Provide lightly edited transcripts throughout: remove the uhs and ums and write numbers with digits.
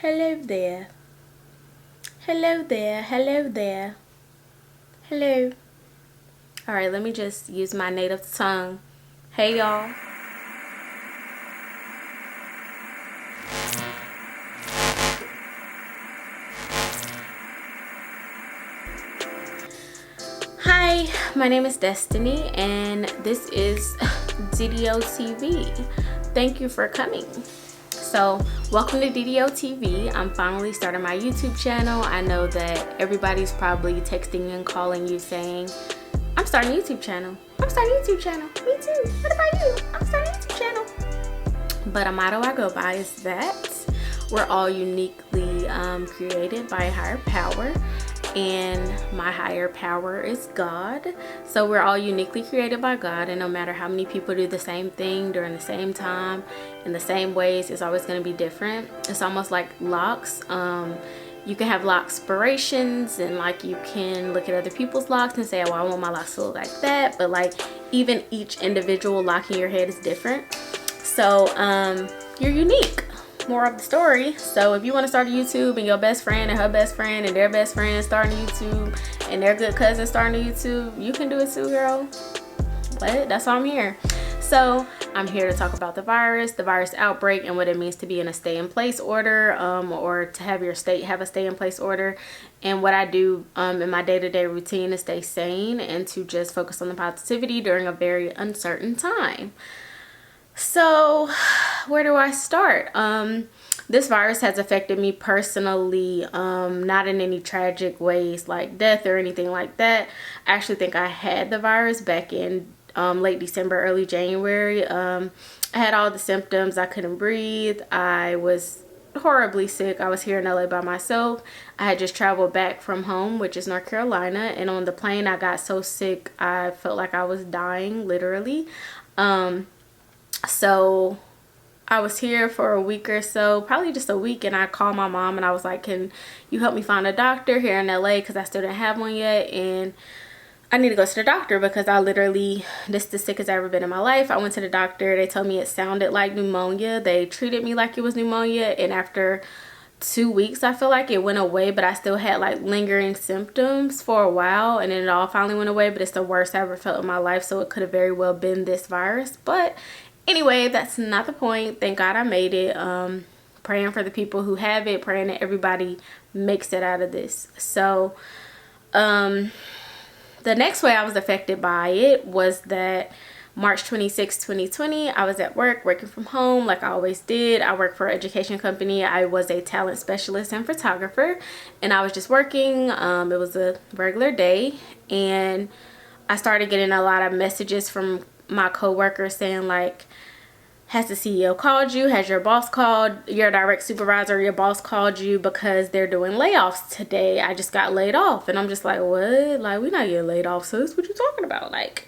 Hello there. Hello there. Hello there. Hello. Alright, let me just use my native tongue. Hey y'all. Hi, my name is Destiny and this is DDO TV. Thank you for coming. So welcome to DDO TV. I'm finally starting my YouTube channel. I know that everybody's probably texting and calling you saying, I'm starting a YouTube channel. I'm starting a YouTube channel. Me too. What about you? I'm starting a YouTube channel. But a motto I go by is that we're all uniquely created by a higher power. And my higher power is God. So we're all uniquely created by God, and no matter how many people do the same thing during the same time in the same ways, it's always going to be different. It's almost like locks. You can have lock aspirations, and like you can look at other people's locks and say, well, I want my locks to look like that, but like even each individual lock in your head is different. So you're unique. More of the story. So if you want to start a YouTube and your best friend and her best friend and their best friend starting a YouTube and their good cousin starting a YouTube, you can do it too, girl. But that's why I'm here. So I'm here to talk about the virus outbreak, and what it means to be in a stay-in-place order, or to have your state have a stay-in-place order, and what I do in my day-to-day routine to stay sane and to just focus on the positivity during a very uncertain time. So where do I start? This virus has affected me personally, not in any tragic ways like death or anything like that. I actually think I had the virus back in late December, early January. I had all the symptoms. I couldn't breathe. I was horribly sick. I was here in LA by myself. I had just traveled back from home, which is North Carolina, and on the plane I got so sick I felt like I was dying, literally. So I was here for a week or so, probably just a week, and I called my mom and I was like, can you help me find a doctor here in LA, because I still didn't have one yet, and I need to go to the doctor because I literally, this is the sickest I've ever been in my life. I went to the doctor. They told me it sounded like pneumonia. They treated me like it was pneumonia, and after 2 weeks I feel like it went away, but I still had like lingering symptoms for a while, and then it all finally went away. But it's the worst I ever felt in my life, so it could have very well been this virus. But anyway, that's not the point. Thank God I made it. Praying for the people who have it, praying that everybody makes it out of this. So the next way I was affected by it was that March 26, 2020, I was at work, working from home like I always did. I work for an education company. I was a talent specialist and photographer, and I was just working. It was a regular day, and I started getting a lot of messages from my coworkers saying like, has the CEO called you? Has your boss called, your direct supervisor, your boss called you, because they're doing layoffs today? I just got laid off. And I'm just like, what? Like, we're not getting laid off, sis. What you talking about? Like,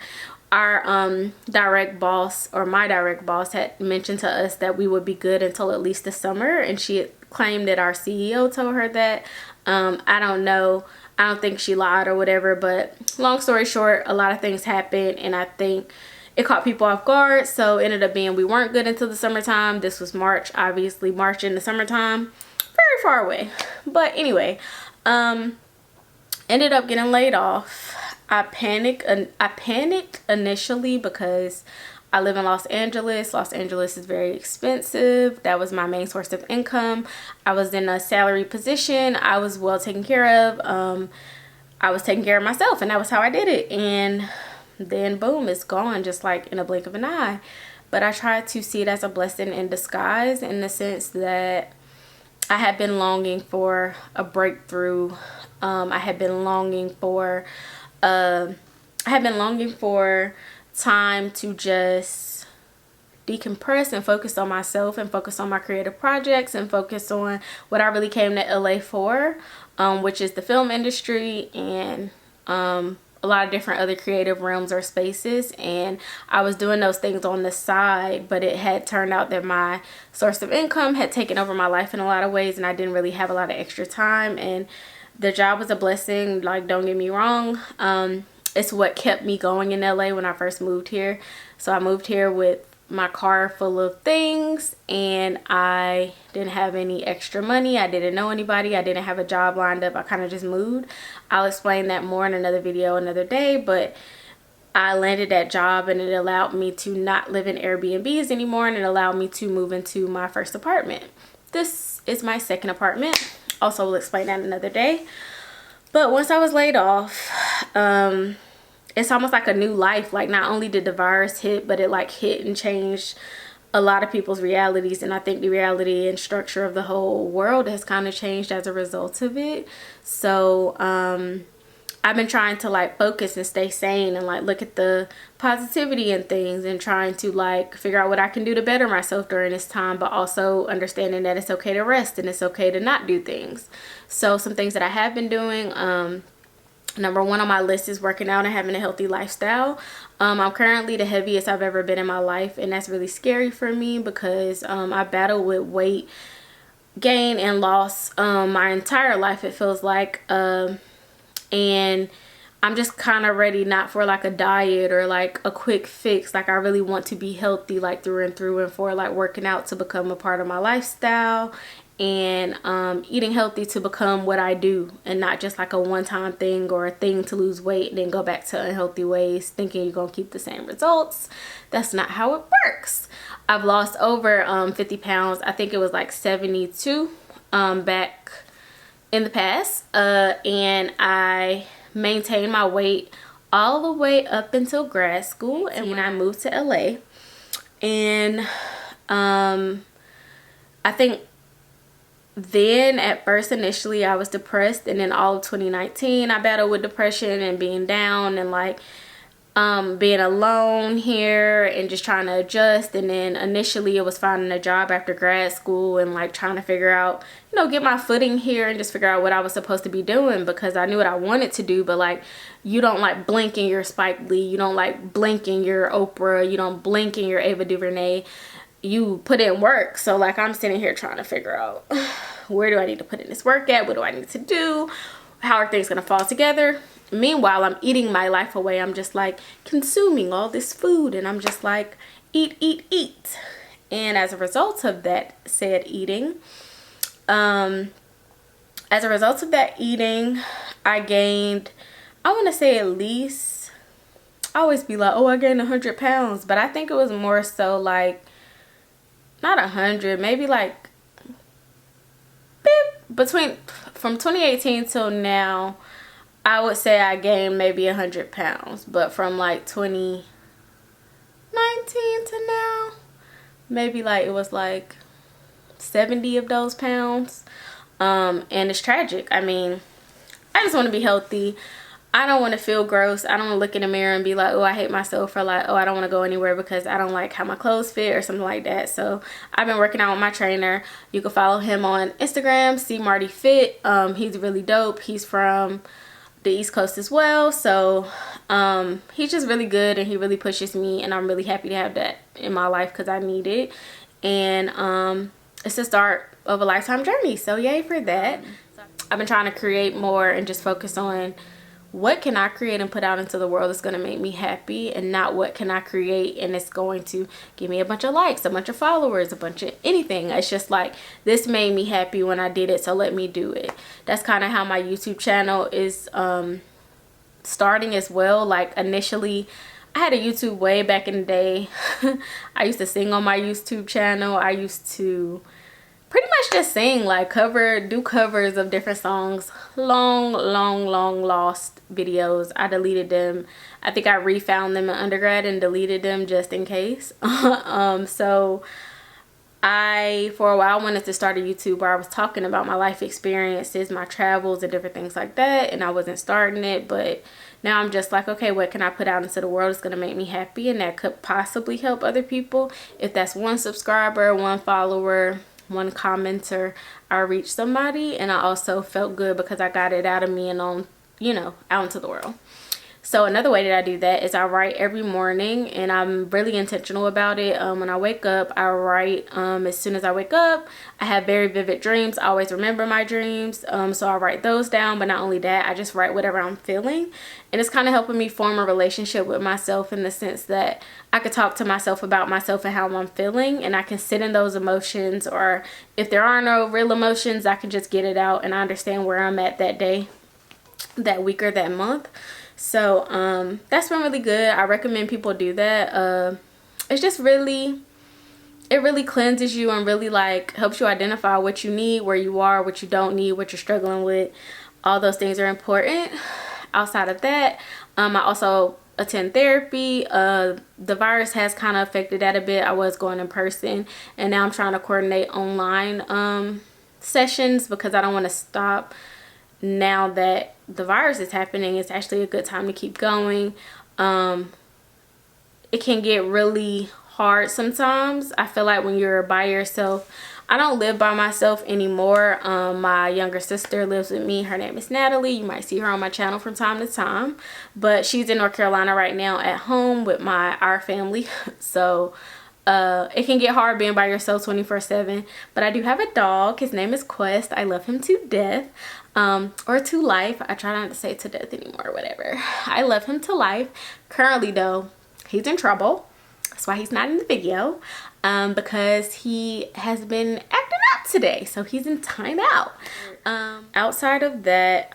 our direct boss, or my direct boss, had mentioned to us that we would be good until at least the summer, and she had claimed that our CEO told her that. I don't know. I don't think she lied or whatever, but long story short, a lot of things happened, and I think it caught people off guard. So it ended up being we weren't good until the summertime. This was March, obviously. March in the summertime, very far away. But anyway, ended up getting laid off. I panicked initially because I live in Los Angeles. Los Angeles is very expensive. That was my main source of income. I was in a salary position. I was well taken care of. I was taking care of myself, and that was how I did it. And then boom, it's gone just like in a blink of an eye. But I tried to see it as a blessing in disguise, in the sense that I had been longing for a breakthrough. I had been longing for time to just decompress and focus on myself and focus on my creative projects and focus on what I really came to LA for, which is the film industry and a lot of different other creative realms or spaces. And I was doing those things on the side, but it had turned out that my source of income had taken over my life in a lot of ways, and I didn't really have a lot of extra time. And the job was a blessing, like, don't get me wrong. It's what kept me going in LA when I first moved here. So I moved here with my car full of things and I didn't have any extra money. I didn't know anybody. I didn't have a job lined up. I kind of just moved. I'll explain that more in another video another day, but I landed that job and it allowed me to not live in Airbnbs anymore, and it allowed me to move into my first apartment. This is my second apartment. Also, we'll explain that another day. But once I was laid off, it's almost like a new life. Like, not only did the virus hit, but it like hit and changed a lot of people's realities, and I think the reality and structure of the whole world has kind of changed as a result of it. So I've been trying to like focus and stay sane and like look at the positivity in things, and trying to like figure out what I can do to better myself during this time, but also understanding that it's okay to rest and it's okay to not do things. So some things that I have been doing, number one on my list is working out and having a healthy lifestyle. I'm currently the heaviest I've ever been in my life, and that's really scary for me because I battle with weight gain and loss my entire life, it feels like, and I'm just kind of ready, not for like a diet or like a quick fix. Like, I really want to be healthy, like through and through, and for like working out to become a part of my lifestyle, and eating healthy to become what I do, and not just like a one-time thing or a thing to lose weight and then go back to unhealthy ways thinking you're gonna keep the same results. That's not how it works. I've lost over 50 pounds. I think it was like 72 back in the past, and I maintained my weight all the way up until grad school, and when I moved to LA. And I think then at first initially I was depressed, and then all of 2019 I battled with depression and being down and like being alone here and just trying to adjust. And then initially it was finding a job after grad school and like trying to figure out, you know, get my footing here and just figure out what I was supposed to be doing, because I knew what I wanted to do. But like, you don't like blink in your Spike Lee, you don't like blink in your Oprah, you don't blink in your Ava DuVernay. You put in work. So like, I'm sitting here trying to figure out, where do I need to put in this work at? What do I need to do? How are things gonna fall together? Meanwhile, I'm eating my life away. I'm just like consuming all this food, and I'm just like eat, eat, eat. And as a result of that said eating, I gained, I want to say at least, I always be like, oh, I gained 100 pounds, but I think it was more so like, not 100, maybe like from 2018 till now, I would say I gained maybe 100 pounds. But from like 2019 to now, maybe like it was like 70 of those pounds. And it's tragic. I mean, I just want to be healthy. I don't want to feel gross. I don't want to look in the mirror and be like, oh, I hate myself, or like, oh, I don't want to go anywhere because I don't like how my clothes fit or something like that. So I've been working out with my trainer. You can follow him on Instagram, cmartyfit. He's really dope. He's from the East Coast as well. So he's just really good, and he really pushes me, and I'm really happy to have that in my life because I need it. And it's the start of a lifetime journey. So yay for that. I've been trying to create more and just focus on what can I create and put out into the world that's going to make me happy, and not what can I create and it's going to give me a bunch of likes, a bunch of followers, a bunch of anything. It's just like, this made me happy when I did it, so let me do it. That's kind of how my YouTube channel is starting as well. Like, initially I had a YouTube way back in the day. I used to sing on my YouTube channel. I used to pretty much just sing, like do covers of different songs. Long lost videos. I deleted them. I think I refound them in undergrad and deleted them just in case. So I for a while wanted to start a YouTube where I was talking about my life experiences, my travels, and different things like that, and I wasn't starting it. But now I'm just like, okay, what can I put out into the world that's going to make me happy and that could possibly help other people? If that's one subscriber, one follower, one commenter, I reached somebody, and I also felt good because I got it out of me and on, you know, out into the world. So another way that I do that is I write every morning, and I'm really intentional about it. When I wake up, I write. As soon as I wake up, I have very vivid dreams. I always remember my dreams, so I write those down. But not only that, I just write whatever I'm feeling, and it's kind of helping me form a relationship with myself in the sense that I could talk to myself about myself and how I'm feeling, and I can sit in those emotions, or if there are no real emotions, I can just get it out, and I understand where I'm at that day, that week, or that month. So that's been really good. I recommend people do that. It's just really, it really cleanses you and really like helps you identify what you need, where you are, what you don't need, what you're struggling with. All those things are important. Outside of that, I also attend therapy. The virus has kind of affected that a bit. I was going in person, and now I'm trying to coordinate online sessions because I don't want to stop. Now that the virus is happening, it's actually a good time to keep going. It can get really hard sometimes. I feel like when you're by yourself, I don't live by myself anymore. My younger sister lives with me. Her name is Natalie. You might see her on my channel from time to time, but she's in North Carolina right now at home with our family. So it can get hard being by yourself 24/7. But I do have a dog. His name is Quest. I love him to death. Or to life. I try not to say to death anymore, whatever. I love him to life. Currently though, he's in trouble. That's why he's not in the video, because he has been acting up today, so he's in timeout. Outside of that,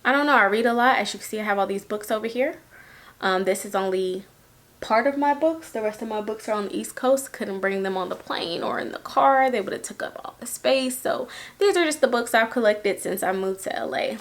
I don't know, I read a lot. As you can see, I have all these books over here. This is only part of my books. The rest of my books are on the East Coast. Couldn't bring them on the plane or in the car. They would have took up all the space. So these are just the books I've collected since I moved to LA.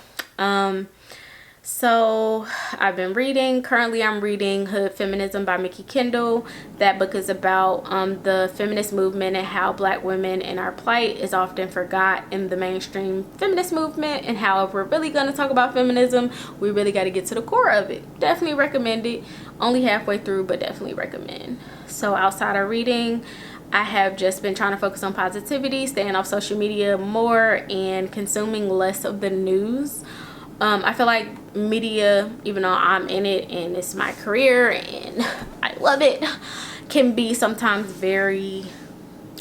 So I've been reading. Currently I'm reading Hood Feminism by Mickey Kendall. That book is about the feminist movement and how Black women and our plight is often forgot in the mainstream feminist movement, and how if we're really going to talk about feminism, we really got to get to the core of it. Definitely recommend it. Only halfway through, but definitely recommend. So outside of reading, I have just been trying to focus on positivity, staying off social media more, and consuming less of the news. I feel like media, even though I'm in it and it's my career and I love it, can be sometimes very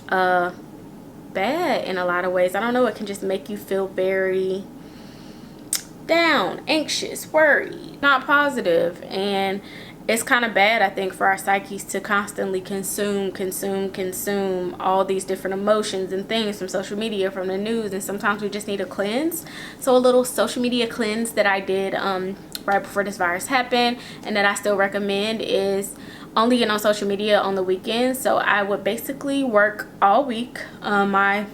bad in a lot of ways. I don't know, it can just make you feel very down, anxious, worried, not positive, and it's kind of bad, I think, for our psyches to constantly consume all these different emotions and things from social media, from the news, and sometimes we just need a cleanse. So a little social media cleanse that I did right before this virus happened, and that I still recommend, is only get on social media on the weekends. So I would basically work all week, my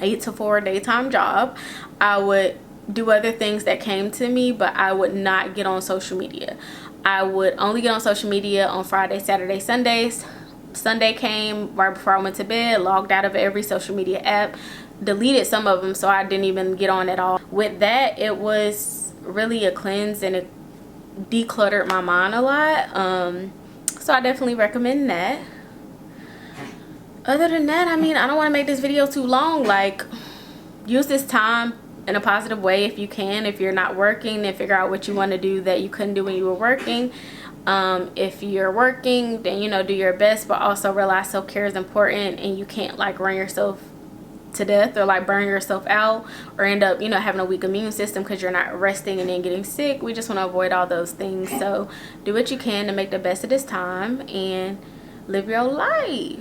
8 to 4 daytime job. I would do other things that came to me, but I would not get on social media. I would only get on social media on Friday, Saturday, Sundays. Sunday came right before I went to bed, logged out of every social media app, deleted some of them, so I didn't even get on at all. With that, it was really a cleanse, and it decluttered my mind a lot. So I definitely recommend that. Other than that, I mean, I don't want to make this video too long. Like, use this time in a positive way if you can. If you're not working, then figure out what you want to do that you couldn't do when you were working. If you're working, then, you know, do your best, but also realize self-care is important, and you can't like run yourself to death or like burn yourself out or end up, you know, having a weak immune system because you're not resting and then getting sick. We just want to avoid all those things. So do what you can to make the best of this time and live your life.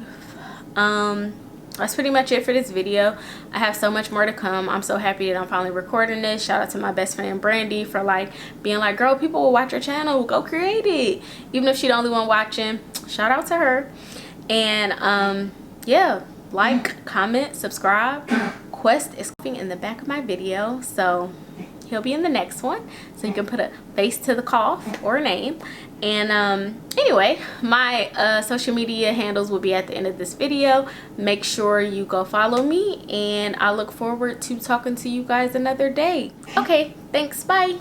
That's pretty much it for this video. I have so much more to come. I'm so happy that I'm finally recording this. Shout out to my best friend Brandy for like being like, girl, people will watch your channel, go create it. Even if she's the only one watching, shout out to her. And yeah, like, comment, subscribe. Quest is in the back of my video, so he'll be in the next one, so you can put a face to the cough or a name. And anyway, my social media handles will be at the end of this video. Make sure you go follow me, and I look forward to talking to you guys another day. Okay, thanks, bye.